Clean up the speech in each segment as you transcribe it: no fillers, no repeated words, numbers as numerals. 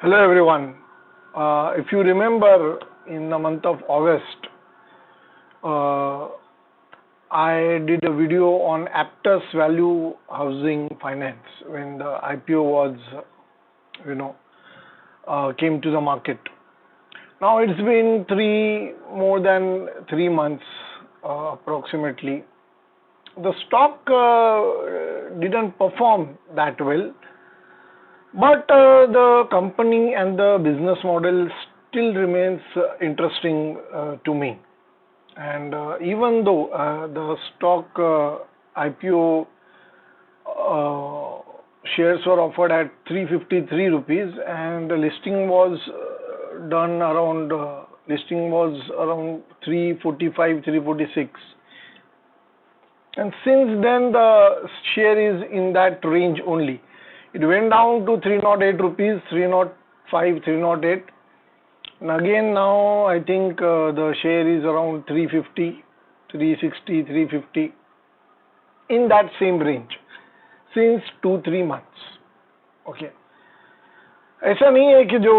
Hello everyone. If you remember, in the month of August, uh, I did a video on Aptus Value Housing Finance when the IPO was, you know, came to the market. Now it's been more than 3 months approximately. The stock didn't perform that well, but the company and the business model still remains interesting to me. And even though the stock IPO shares were offered at 353 rupees and the listing was listing was around 345, 346. And since then the share is in that range only. It went down to 308 rupees, 305, 308. And again now I think the share is around 350, 360, 350, in that same range since 2-3 months. Okay. ऐसा नहीं है कि जो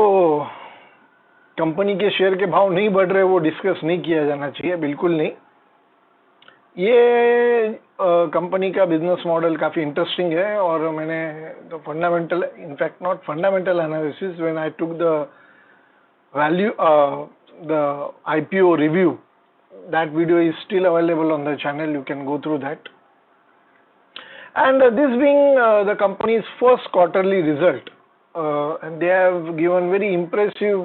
company के share के भाव नहीं बढ़ रहे वो डिस्कस नहीं किया जाना चाहिए, बिल्कुल नहीं. ये कंपनी का बिजनेस मॉडल काफ़ी इंटरेस्टिंग है और मैंने the fundamental, in fact not fundamental analysis, when I took the value the IPO review, that video is still available on the channel. You can go through that. And this being the company's first quarterly result, and they have given very impressive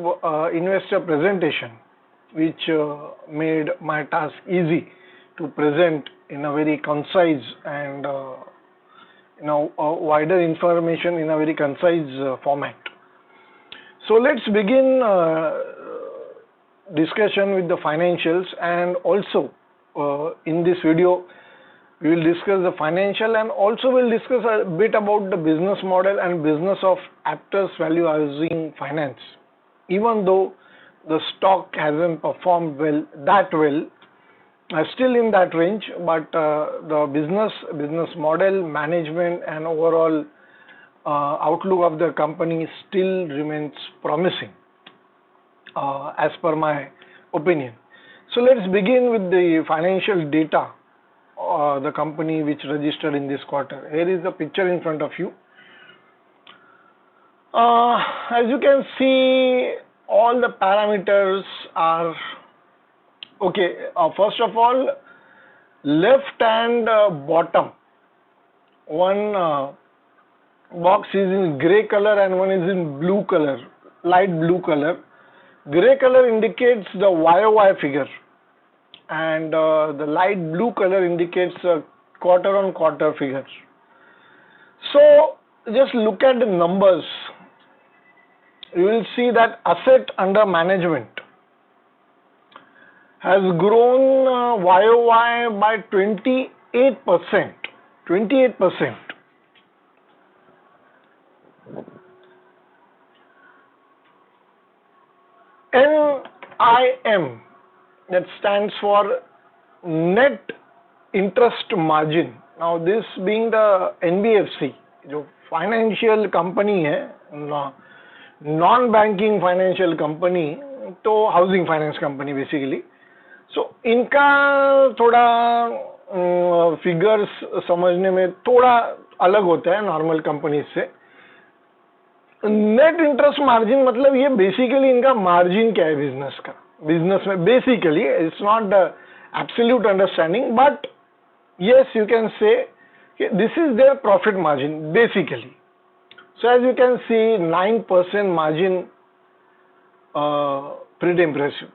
investor presentation, which made my task easy to present in a very concise and wider information in a very concise format. So let's begin discussion with the financials, and also in this video we will discuss the financial and also we'll discuss a bit about the business model and business of Aptus Value Housing Finance. Even though the stock hasn't performed that well, still in that range, but the business model, management and overall outlook of the company still remains promising as per my opinion. So let's begin with the financial data the company which registered in this quarter. Here is the picture in front of you. As you can see, all the parameters are okay. First of all, left and bottom, one box is in gray color and one is in blue color, light blue color. Gray color indicates the YOY figure and the light blue color indicates a quarter on quarter figure. So just look at the numbers. You will see that asset under management has grown YOY by 28%. 28%. NIM, that stands for net interest margin. Now this being the NBFC, जो financial company है, non banking financial company, तो housing finance company basically. सो इनका थोड़ा figures समझने में थोड़ा अलग होता है नॉर्मल कंपनी से. नेट इंटरेस्ट मार्जिन मतलब ये बेसिकली इनका मार्जिन क्या है बिजनेस में basically. It's not the absolute understanding, but yes, you can say this is their profit margin basically. So as you can see, 9% margin, pretty impressive.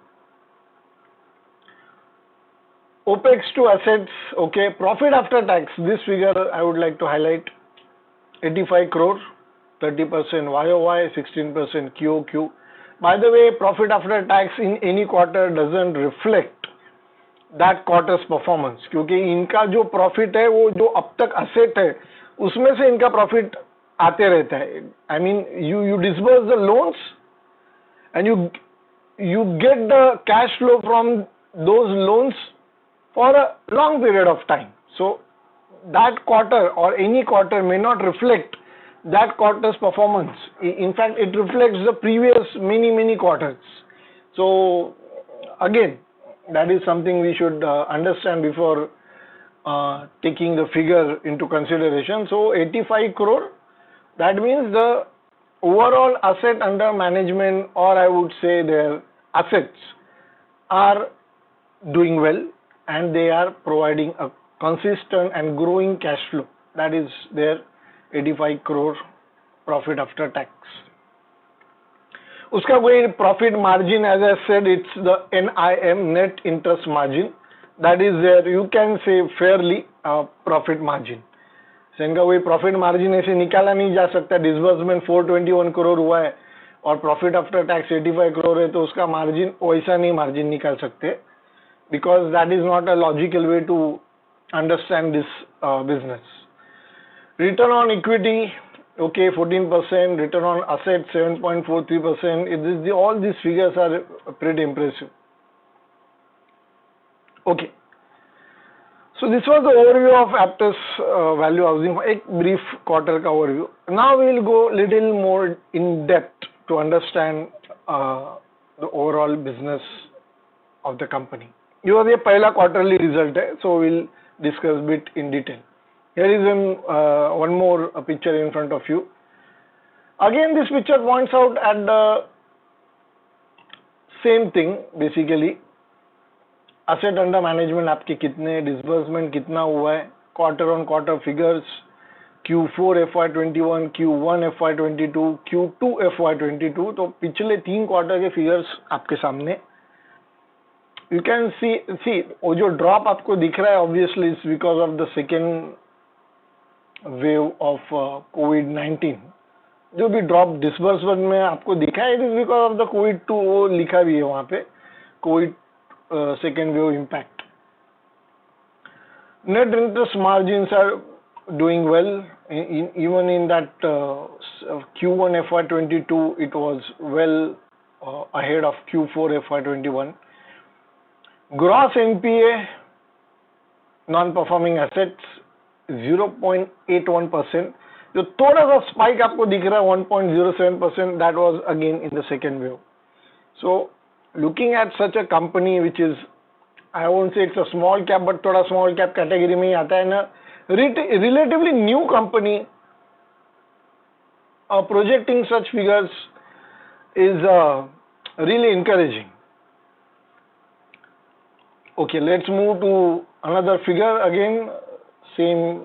OPEX to assets, okay. Profit after tax, this figure I would like to highlight, 85 crore, 30% YOY, 16% QOQ. By the way, profit after tax in any quarter doesn't reflect that quarter's performance, क्योंकि इनका जो profit है वो जो अब तक asset है उसमें से इनका प्रॉफिट आते रहता है. I mean, you disburse the loans and you get the cash flow from those loans for a long period of time. So that quarter or any quarter may not reflect that quarter's performance. In fact, it reflects the previous many quarters. So again, that is something we should understand before taking the figure into consideration. So 85 crore, that means the overall asset under management, or I would say their assets, are doing well and they are providing a consistent and growing cash flow. That is their 85 crore profit after tax. Uska कोई profit margin, as I said, it's the NIM, net interest margin. That is there, you can say fairly profit margin. So इनका कोई profit margin ऐसे निकाला नहीं जा सकता. Disbursement 421 crore हुआ है और profit after tax 85 crore है, तो उसका margin वैसा नहीं margin निकाल सकते, because that is not a logical way to understand this business. Return on equity, okay, 14%. Return on assets 7.43%. All these figures are pretty impressive. Okay. So this was the overview of Aptus Value Housing, a brief quarter ka overview. Now we will go little more in depth to understand the overall business of the company. This was the first quarterly result, so we will discuss a bit in detail. Here is one more picture in front of you. Again, this picture points out at the same thing basically. Asset under management आपके कितने, disbursement कितना हुआ है, quarter on quarter figures, Q4 FY21, Q1 FY22, Q2 FY22, तो पिछले 3 quarter के figures आपके सामने. You can see वो जो ड्रॉप आपको दिख रहा है obviously it's because of the second wave of COVID-19. जो भी ड्रॉप डिसबर्समेंट में आपको दिखा है, it is because of the COVID-2, वो लिखा भी है वहाँ पे, COVID second wave impact. Net interest margins are doing well. Even in that Q1 FY22, it was well ahead of Q4 FY21. Gross NPA, non-performing assets, 0.81%. जो थोड़ा सा spike आपको दिख रहा है 1.07%, that was again in the second wave. So looking at such a company which is, I won't say it's a small cap, but थोड़ा small cap category में ही आता है ना, relatively new company, projecting such figures is really encouraging. Okay, let's move to another figure. Again, same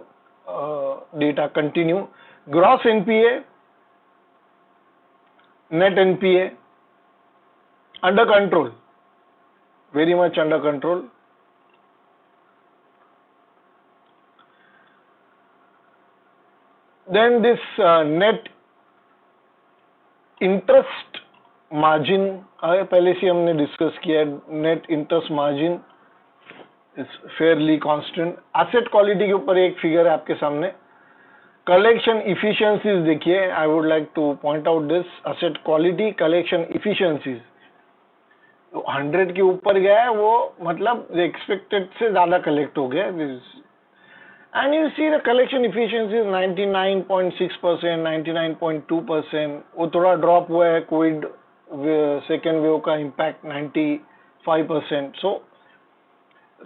data continue. Gross NPA, net NPA, under control, very much under control. Then this net interest margin, पहले से हमने discuss किया, net interest margin is fairly constant. Asset quality के ऊपर एक figure है आपके सामने. Collection efficiencies देखिए, I would like to point out this, asset quality, collection efficiencies. 100 के ऊपर गया है, वो मतलब expected से ज़्यादा collect हो गया. And you see the collection efficiency is 99.6%, 99.2%. वो थोड़ा drop हुआ है, COVID second wave का impact 95%. So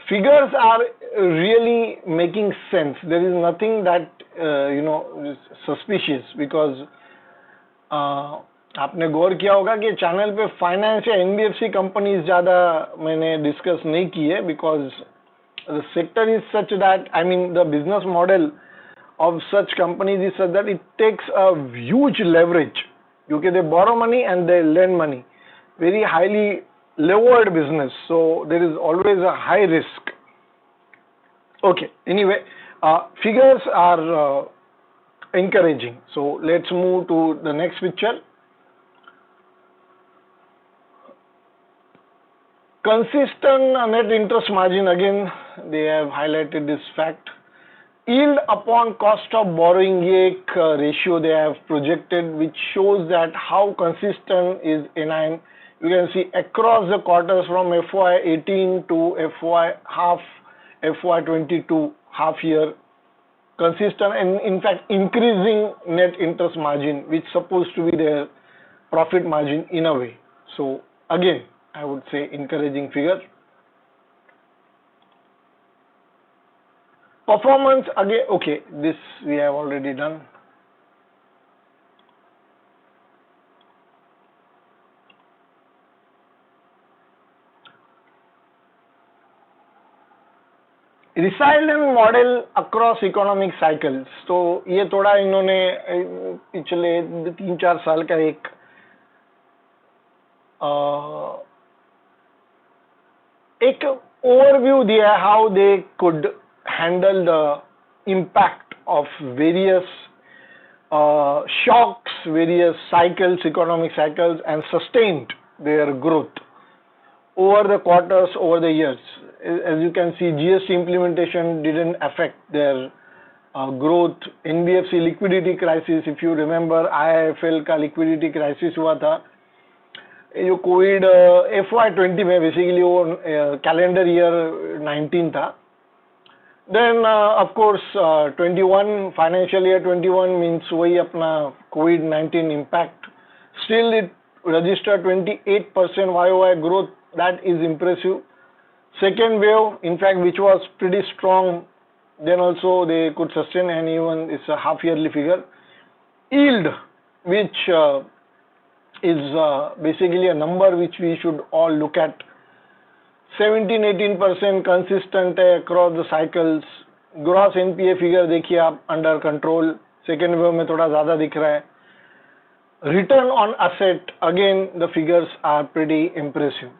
figures are really making sense. There is nothing that is suspicious, because आपने गौर किया होगा कि चैनल पे फाइनेंस या एनबीएफसी कंपनीज ज़्यादा मैंने डिस्कस नहीं की है, because the sector is such that, I mean, the business model of such companies is such that it takes a huge leverage, because they borrow money and they lend money, very highly levered business, so there is always a high risk. Okay, anyway, figures are encouraging. So let's move to the next picture. Consistent net interest margin, again they have highlighted this fact. Yield upon cost of borrowing, ये एक ratio they have projected, which shows that how consistent is NIM. You can see across the quarters from FY18 to FY22 half year, consistent and in fact increasing net interest margin, which supposed to be their profit margin in a way. So again, I would say encouraging figure. Performance again, okay, this we have already done. Resilient model across economic cycles, तो ये थोड़ा इन्होंने पिछले 3-4 साल का एक overview दिया है how they could handle the impact of various shocks, various cycles, economic cycles, and sustained their growth over the quarters, over the years. As you can see, GST implementation didn't affect their growth. NBFC liquidity crisis, if you remember, IIFL का liquidity crisis हुआ था. जो Covid FY20 में basically वो calendar year 19 था. Then of course 21 financial year 21 means वही अपना COVID-19 impact. Still it registered 28% YOY growth. That is impressive. Second wave, in fact, which was pretty strong, then also they could sustain, and even it's a half yearly figure. Yield, which is basically a number which we should all look at. 17-18% consistent across the cycles. Gross NPA figure देखिए आप under control. Second wave में थोड़ा ज़्यादा दिख रहा है. Return on asset, again the figures are pretty impressive.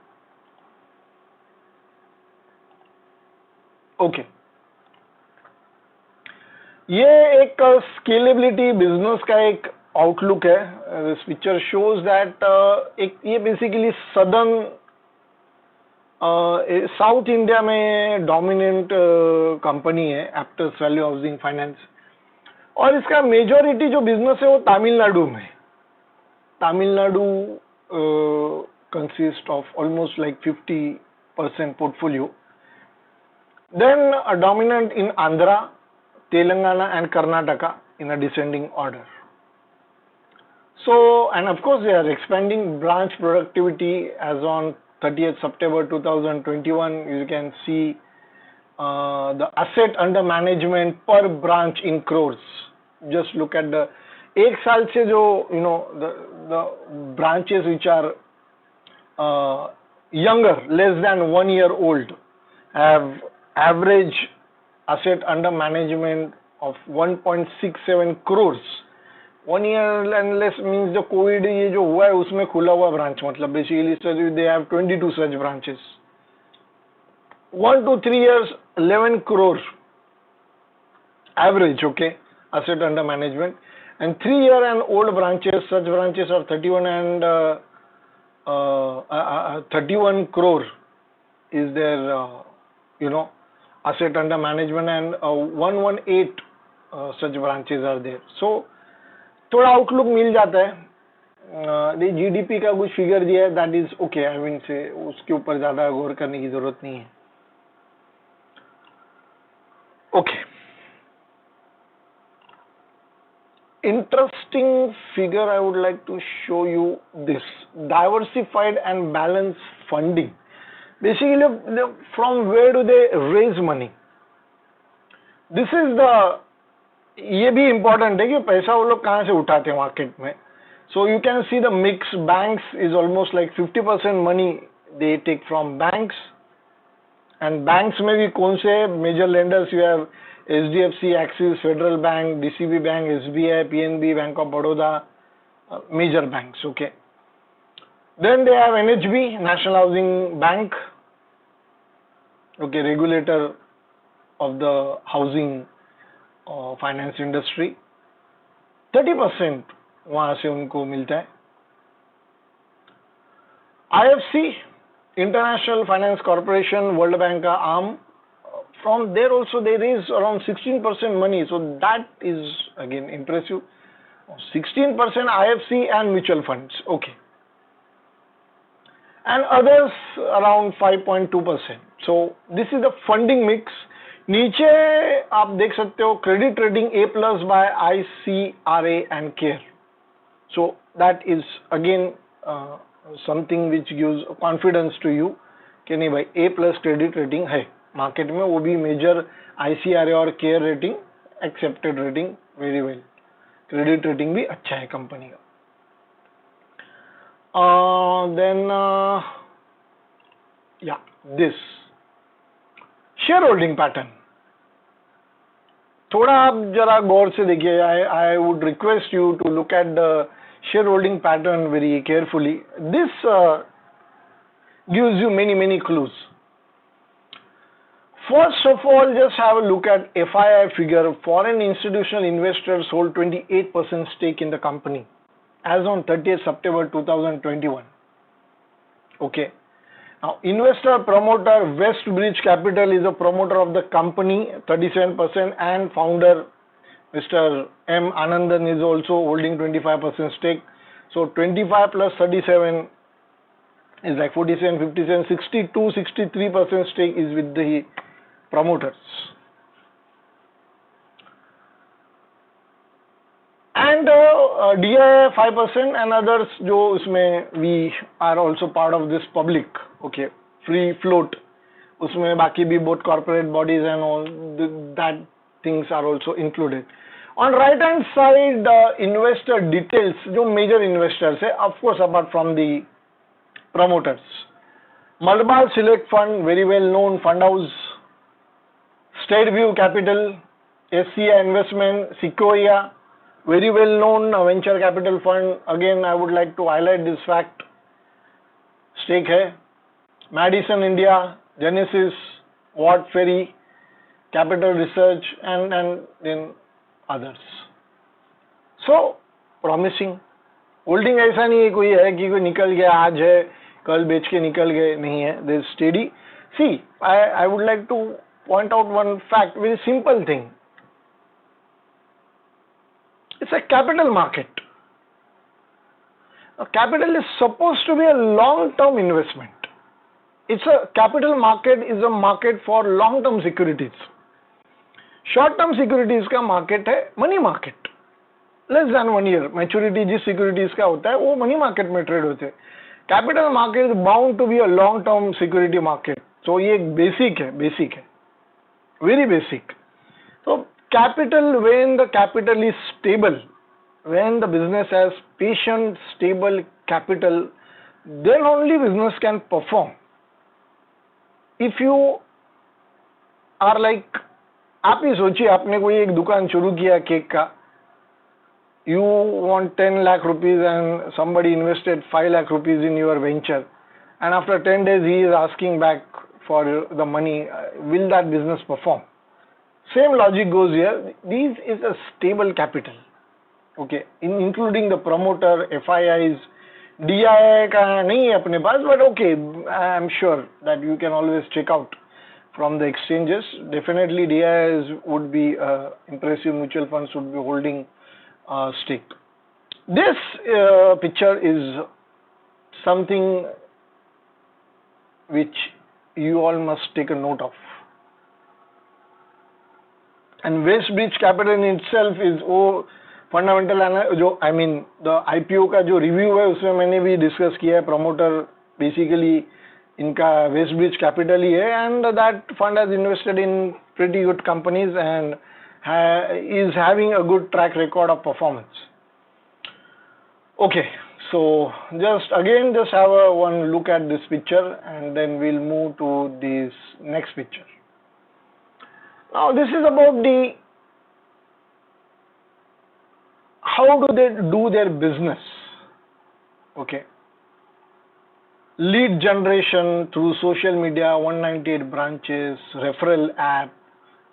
Okay. ये एक स्केलेबिलिटी बिजनेस का एक आउटलुक है. दिस पिक्चर शोज दैट एक ये बेसिकली सदर्न साउथ इंडिया में डोमिनेंट कंपनी है एप्टस वैल्यू हाउसिंग फाइनेंस, और इसका मेजॉरिटी जो बिजनेस है वो तमिलनाडु में. Tamil Nadu consist of almost like 50% portfolio. Then dominant in Andhra, Telangana and Karnataka in a descending order. So, and of course they are expanding branch productivity. As on 30th September 2021, you can see the asset under management per branch in crores. Just look at the एक साल से जो the branches which are younger, less than 1 year old, have average asset under management of 1.67 crores. 1 year and less means जो Covid ये जो हुआ है उसमें खुला हुआ ब्रांच, मतलब basically they have 22 such branches. 1 to 3 years 11 crores average, okay, asset under management. And 3 year and old branches, such branches are 31 and 31 crore is their asset under management, and 118 such branches are there. So थोड़ा outlook मिल जाता है. GDP का कुछ figure दिया है, that is okay. I mean से उसके ऊपर ज्यादा गौर करने की जरूरत नहीं है. Okay, interesting figure I would like to show you this diversified and balanced funding. Basically, from where do they raise money? This is the ये भी important है कि पैसा वो लोग कहाँ से उठाते हैं मार्केट में. So you can see the mix. Banks is almost like 50% money they take from banks, and banks में भी कौन से major lenders you have? HDFC, Axis, Federal Bank, DCB Bank, SBI, PNB, Bank of Baroda, major banks, okay. Then they have NHB, National Housing Bank, okay, regulator of the housing finance industry. 30% वहाँ से उनको मिलता है. IFC, International Finance Corporation, World Bank का arm. From there also they raise around 16% money, so that is again impressive. 16% IFC and mutual funds, okay. And others around 5.2%. So this is the funding mix. नीचे आप देख सकते हो credit rating A+ by ICRA and CARE. So that is again something which gives confidence to you कि नहीं भाई A+ credit rating है market में, वो भी मेजर ICRA और care rating, accepted rating, very well, credit rating भी अच्छा है कंपनी का. देन या दिस शेयर होल्डिंग पैटर्न थोड़ा आप जरा गौर से देखिए. I would request you to look at the share holding pattern very carefully. This gives you many clues. First of all, just have a look at FII figure. Foreign institutional investors hold 28% stake in the company as on 30th September 2021. Okay. Now, investor promoter Westbridge Capital is a promoter of the company, 37%, and founder Mr. M. Anandan is also holding 25% stake. So 25 plus 37 is like 47, 57, 62, 63% stake is with the promoters. And DII 5% and others जो उसमें we are also part of this public, okay, free float, उसमें बाकी भी both corporate bodies and all that things are also included. On right hand side investor details, जो major investors है, of course apart from the promoters. Malabar Select Fund, very well known fund house. State View Capital, SCI Investment, Sequoia, very well known venture capital fund. Again, I would like to highlight this fact. Stake है. Madison India, Genesis, Watt Ferry, Capital Research, and then others. So promising. Holding ऐसा नहीं है कोई है कि कोई निकल गया आज है कल बेच के निकल गए, नहीं है. This steady. See I would like to point out one fact, very simple thing. It's a capital market. Capital is supposed to be a long term investment. It's a capital market is a market for long term securities. Short term securities का market है money market. Less than 1 year maturity जिस securities का होता है वो money market में trade होते हैं. Capital market is bound to be a long term security market. तो ये बेसिक है वेरी बेसिक. तो capital, when the capital is stable, when the business has patient stable capital, then only business can perform. If you are like, आप ही सोचिए आपने कोई एक दुकान शुरू किया केक का, you want 10 lakh rupees and somebody invested 5 lakh rupees in your venture, and after 10 days he is asking back for the money. Will that business perform? Same logic goes here. This is a stable capital, okay, including the promoter, FIIs, DII का नहीं है अपने पास, but okay, I am sure that you can always check out from the exchanges. Definitely DIIs would be impressive mutual funds would be holding stake. This picture is something which you all must take a note of. And Westbridge Capital in itself is fundamental जो I mean the IPO का जो review है उसमें मैंने भी discuss किया है. Promoter basically इनका Westbridge Capital ही है, and that fund has invested in pretty good companies and is having a good track record of performance. Okay, so just have one look at this picture and then we'll move to this next picture. Now this is about the how do they do their business. Okay, lead generation through social media, 198 branches, referral app,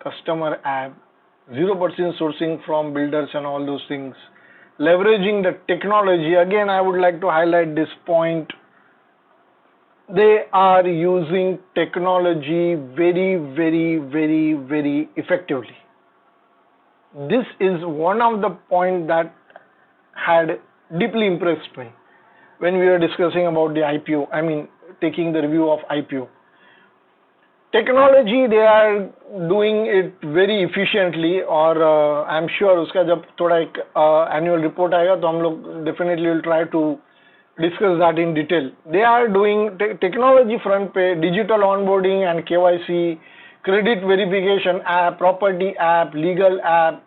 customer app, 0% sourcing from builders and all those things. Leveraging the technology, again I would like to highlight this point. They are using technology very effectively. This is one of the points that had deeply impressed me when we were discussing about the IPO, I mean taking the review of IPO. Technology they are doing it very efficiently, और I am sure उसका जब थोड़ा एक annual report आएगा तो हम लोग definitely will try to discuss that in detail. They are doing technology front पे digital onboarding and KYC, credit verification app, property app, legal app,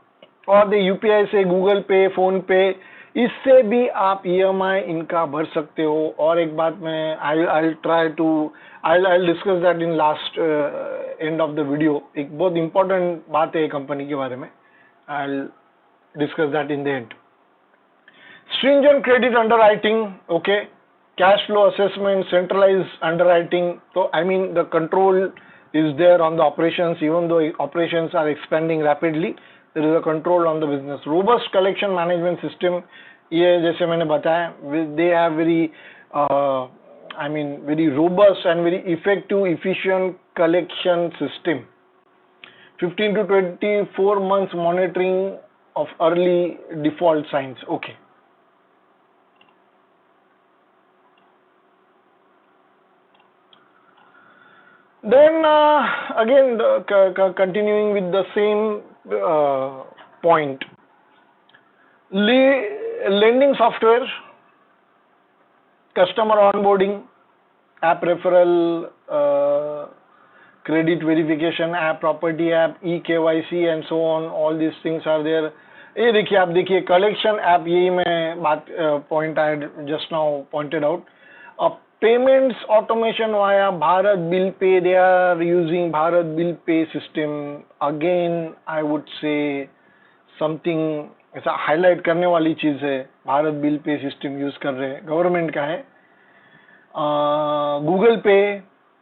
और दे यूपीआई से गूगल पे, फोन पे, इससे भी आप ईएमआई इनका भर सकते हो. और एक बात मैं I try to I'll discuss that in last end of the video. एक बहुत important बात है कंपनी के बारे में. I'll discuss that in the end. Stringent credit underwriting, okay. Cash flow assessment, centralized underwriting. So I mean the control is there on the operations, even though operations are expanding rapidly. There is a control on the business. Robust collection management system. ये जैसे मैंने बताया, they have very very robust and very effective, efficient collection system. 15 to 24 months monitoring of early default signs. Okay. Then again, continuing with the same point, lending software, customer onboarding, app referral, credit verification app, property app, e-KYC and so on, all these things are there. ये देखिए, आप देखिए collection app, यही मैं बात point I just now pointed out. Payments automation via Bharat Bill Pay, they are using Bharat Bill Pay system. Again, I would say something ऐसा highlight करने वाली चीज है. Bharat BillPay system use कर रहे हैं, गवर्नमेंट का है. Google Pay,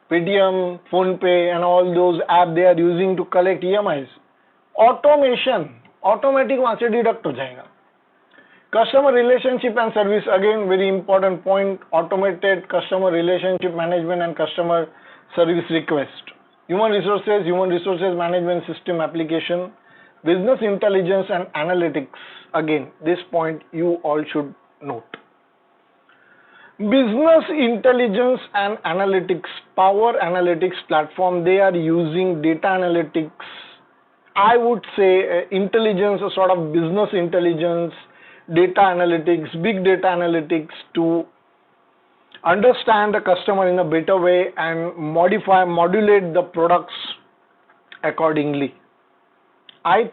Paytm, PhonePe and all those app they are using to collect EMIs. Automation, automatic वहां से डिडक्ट हो जाएगा. Customer relationship and service, again very important point, automated customer relationship management and customer service request. Human resources management system application, business intelligence and analytics. Again, this point you all should note. Business intelligence and analytics, Power Analytics platform, they are using data analytics. I would say intelligence, a sort of business intelligence, data analytics, big data analytics to understand the customer in a better way and modulate the products accordingly. I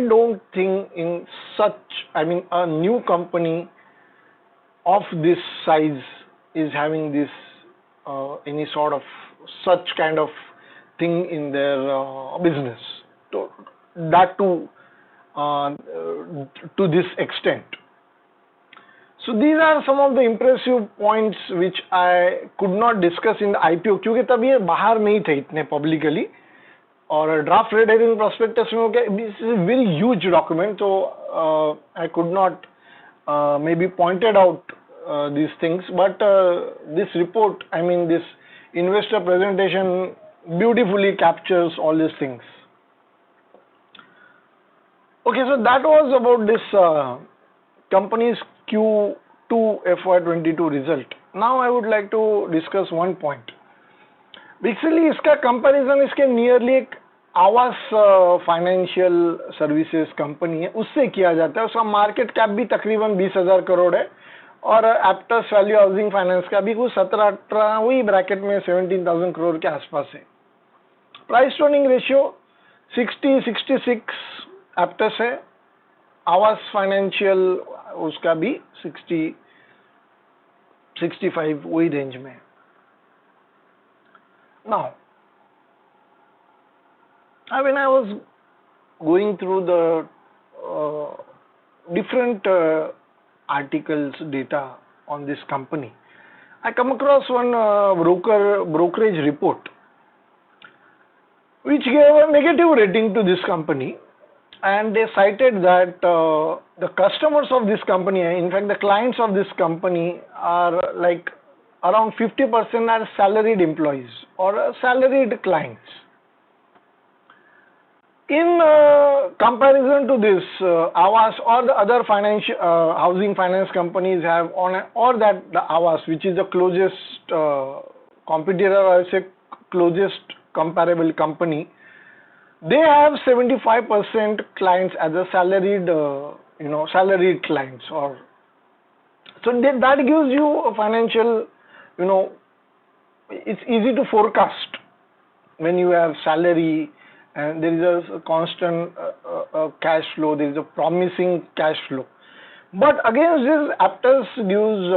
don't think in such, a new company of this size is having this any sort of such kind of thing in their business. That to this extent. So these are some of the impressive points which I could not discuss in the IPO, क्योंकि तब ये बाहर नहीं थे इतने publicly. और draft red herring prospectus में हो गया. This is a very huge document, तो I could not may be pointed out these things, but this report, this investor presentation beautifully captures all these things. Okay, so that was about this company's Q2 FY22 result. Now I would like to discuss one point. Basically इसका comparison इसके nearly एक आवास financial services company है उससे किया जाता है. उसका मार्केट कैप भी तकरीबन 20,000 करोड़ है, और एप्टस वैल्यू हाउसिंग फाइनेंस का भी कुछ 17-18 वही ब्रैकेट में 17,000 करोड़ के आसपास है. Price to earning ratio 60-66 Aptus है, आवास फाइनेंशियल उसका भी 60-65 वही रेंज में है. Now, when I was going through the different articles, data on this company, I come across one brokerage report which gave a negative rating to this company, and they cited that the customers of this company, in fact the clients of this company, are like around 50% are salaried employees or salaried clients. In comparison to this, Aavas or the other housing finance companies have the Aavas, which is the closest competitor, or say closest comparable company, they have 75% clients as a salaried, salaried clients, or so that gives you a financial, it's easy to forecast when you have salary and there is a constant cash flow, there is a promising cash flow. But against this, Aptus gives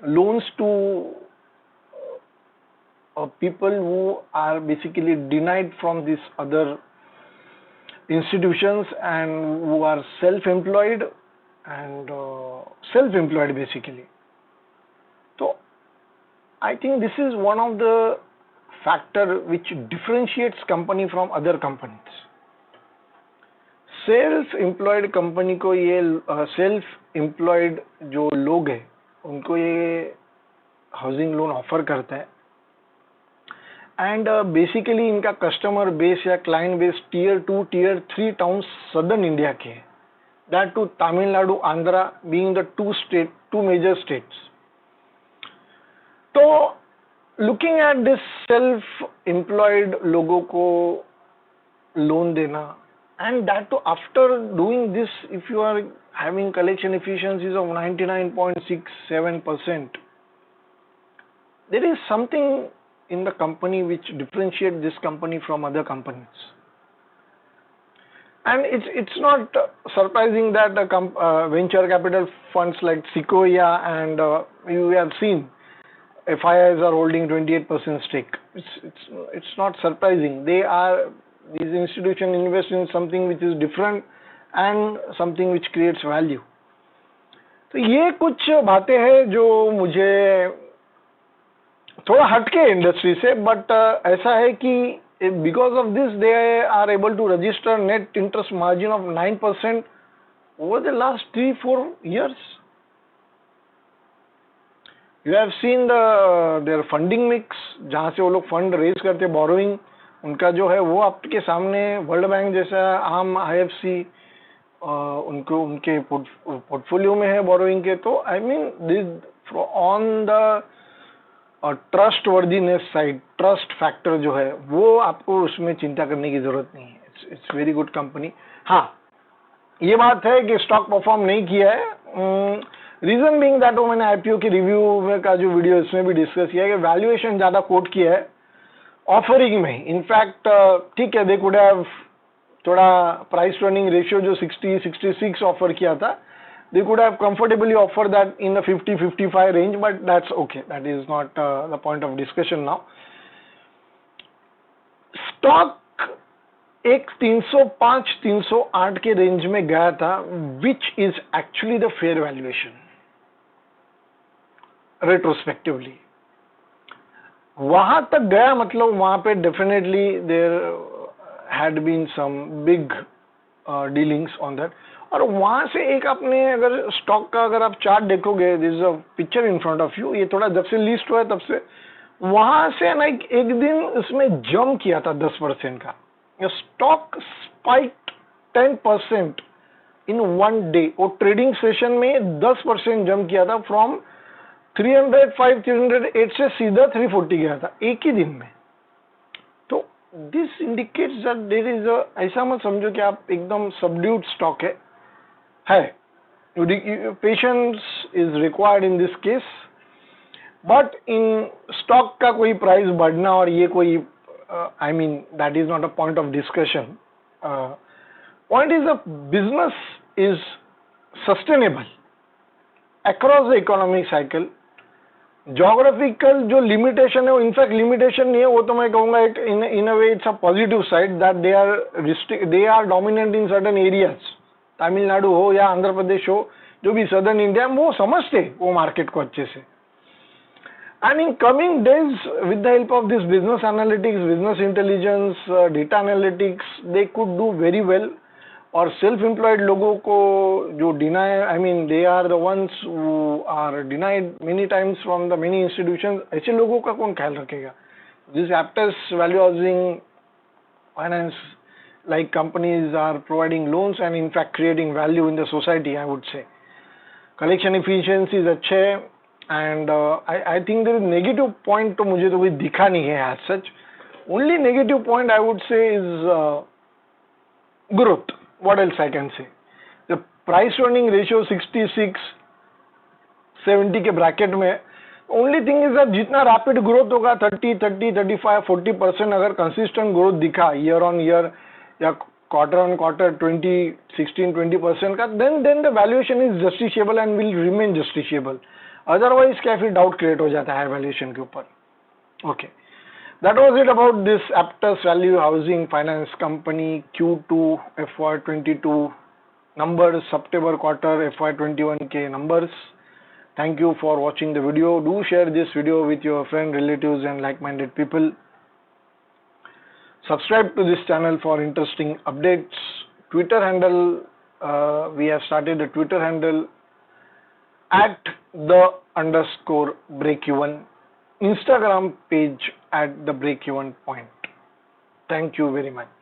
loans to people who are basically denied from these other institutions and who are self-employed basically. So I think this is one of the factor which differentiates company from other companies. Self-employed company को ये self-employed जो लोग हैं उनको ये housing loan offer करता है and basically इनका कस्टमर बेस या client base tier 2 tier 3 towns southern India के है, that two Tamil Nadu Andhra being the two major states. तो लुकिंग एट दिस सेल्फ-एम्प्लॉयड लोगों को लोन देना, and that too after doing this, if you are having collection efficiencies of 99.67%, there is something in the company which differentiates this company from other companies. And it's not surprising that venture capital funds like Sequoia and you have seen FIIs are holding 28% stake. It's not surprising. These institutions invest in something which is different and something which creates value. तो ये कुछ बातें हैं जो मुझे थोड़ा हटके industry से, बट ऐसा है कि because of this they are able to register net interest margin of 9% over the last 3-4 years. You have seen their funding mix, जहाँ से वो लोग फंड रेज करते, बोरोइंग उनका जो है वो आपके सामने वर्ल्ड बैंक जैसा आम IFC उनके पोर्टफोलियो में है बोरोइंग के. तो I mean this on the trust worthiness side, trust factor जो है वो आपको उसमें चिंता करने की जरूरत नहीं है. It's very good company. हाँ, ये बात है कि स्टॉक परफॉर्म नहीं किया है. रीजन बीइंग दैट वो मैंने IPO की रिव्यू में का जो वीडियो इसमें भी डिस्कस किया है कि वैल्यूएशन ज्यादा कोट किया है ऑफरिंग में. इनफैक्ट ठीक है, दे कुड हैव थोड़ा प्राइस टर्निंग रेशियो जो 60-66 ऑफर किया था, they could have comfortably offer that in the 50-55 range, but that's okay, that is not the point of discussion now. Stock एक 305-308 के रेंज में गया था, which is actually the fair valuation retrospectively. वहां तक गया मतलब वहां पे definitely there had been some big dealings on that. और वहां से एक आपने अगर स्टॉक का अगर आप चार्ट देखोगे, this is a picture in front of you, ये थोड़ा जब से लिस्ट हुआ है तब से वहां से ना एक दिन इसमें जंप किया था 10% का. Stock spiked 10% in one day. वो ट्रेडिंग सेशन में 10% जंप किया था, फ्रॉम 305 308 से सीधा 340 गया था एक ही दिन में. तो this indicates that there is ऐसा मत समझो कि आप एकदम सबड्यूड स्टॉक है. Patience is required in this case, but in stock का कोई प्राइस बढ़ना और ये कोई I mean that is not a point of discussion. Point is the business is sustainable across the economic cycle. Geographical जो limitation है वो in fact limitation नहीं है, वो तो मैं कहूँगा एक in a way it's a positive side that they are dominant in certain areas. Tamil Nadu हो या आंध्र प्रदेश हो, जो भी सदर्न इंडिया, वो समझते वो मार्केट को अच्छे से. And in coming days, with the help of this business analytics, business intelligence, data analytics, they could do very well. और self-employed लोगों को जो deny, I mean they are the ones who are denied many times from the many institutions. ऐसे लोगों का कौन ख्याल रखेगा? This Aptus value housing finance like companies are providing loans and in fact creating value in the society, I would say. Collection efficiencies अच्छे, and I think there is negative point तो मुझे तो कोई दिखा नहीं है as such. Only negative point I would say is growth. What else I can say? The price earning ratio 66 70 के bracket में. ओनली थिंग इज दैट जितना रैपिड ग्रोथ होगा 30-35-40% अगर कंसिस्टेंट ग्रोथ दिखा ईयर ऑन ईयर या quarter on quarter 16-20% का, then the valuation is justifiable and will remain justifiable. Otherwise क्या फिर डाउट क्रिएट हो जाता है वैल्यूएशन के ऊपर. Okay, that was it about this Aptus value housing finance company Q2 FY22 numbers, September quarter FY21 के numbers. Thank you for watching the video. Do share this video with your friends, relatives and like-minded people. Subscribe to this channel for interesting updates. Twitter handle, we have started a Twitter handle @the_breakeven. Instagram page @the breakeven point. Thank you very much.